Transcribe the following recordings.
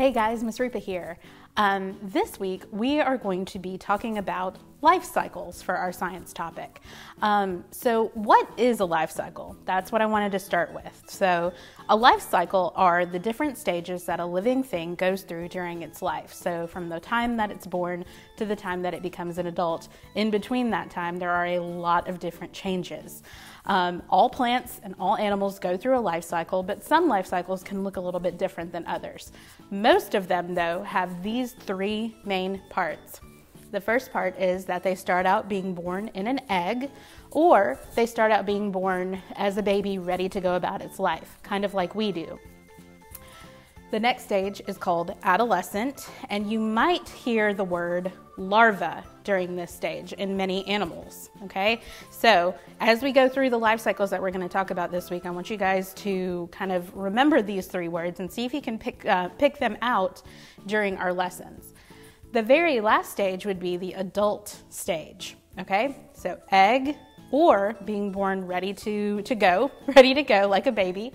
Hey guys, Miss Roopa here. This week we are going to be talking about life cycles for our science topic. So what is a life cycle? That's what I wanted to start with. So a life cycle are the different stages that a living thing goes through during its life. So from the time that it's born to the time that it becomes an adult, in between that time there are a lot of different changes. All plants and all animals go through a life cycle, but some life cycles can look a little bit different than others. Most of them, though, have these three main parts. The first part is that they start out being born in an egg, or they start out being born as a baby ready to go about its life, kind of like we do. The next stage is called adolescent, and you might hear the word larva during this stage in many animals, okay? So as we go through the life cycles that we're going to talk about this week, I want you guys to kind of remember these three words and see if you can pick them out during our lessons. The very last stage would be the adult stage, okay? So egg, or being born ready to go like a baby,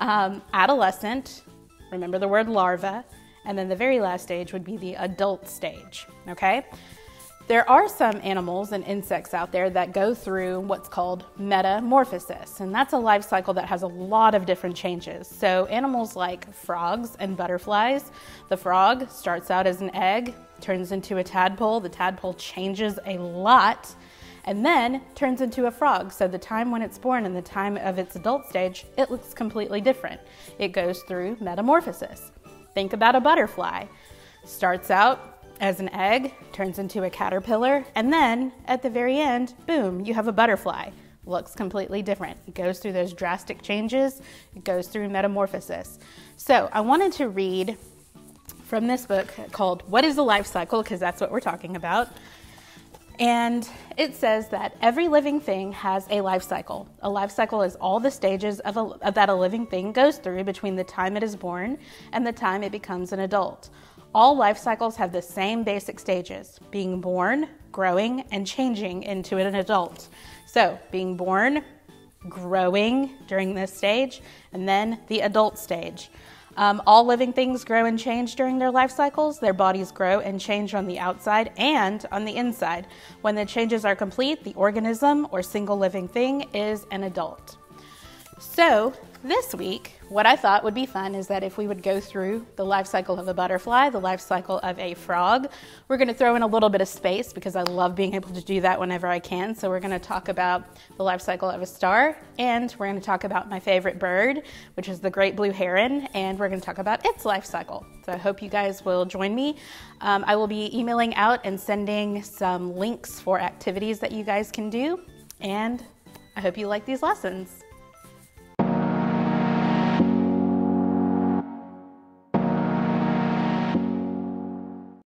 adolescent, remember the word larva, and then the very last stage would be the adult stage, okay? There are some animals and insects out there that go through what's called metamorphosis, and that's a life cycle that has a lot of different changes. So animals like frogs and butterflies, the frog starts out as an egg, turns into a tadpole, the tadpole changes a lot, and then turns into a frog. So the time when it's born and the time of its adult stage, it looks completely different. It goes through metamorphosis. Think about a butterfly. Starts out as an egg, turns into a caterpillar, and then at the very end, boom, you have a butterfly. Looks completely different. It goes through those drastic changes. It goes through metamorphosis. So I wanted to read from this book called What is a Life Cycle? Because that's what we're talking about. And it says that every living thing has a life cycle. A life cycle is all the stages that a living thing goes through between the time it is born and the time it becomes an adult. All life cycles have the same basic stages: being born, growing, and changing into an adult. So being born, growing during this stage, and then the adult stage. All living things grow and change during their life cycles. Their bodies grow and change on the outside and on the inside. When the changes are complete, the organism or single living thing is an adult. So this week, what I thought would be fun is that if we would go through the life cycle of a butterfly, the life cycle of a frog. We're going to throw in a little bit of space because I love being able to do that whenever I can. So we're going to talk about the life cycle of a star, and we're going to talk about my favorite bird, which is the great blue heron, and we're going to talk about its life cycle. So I hope you guys will join me. I will be emailing out and sending some links for activities that you guys can do, and I hope you like these lessons.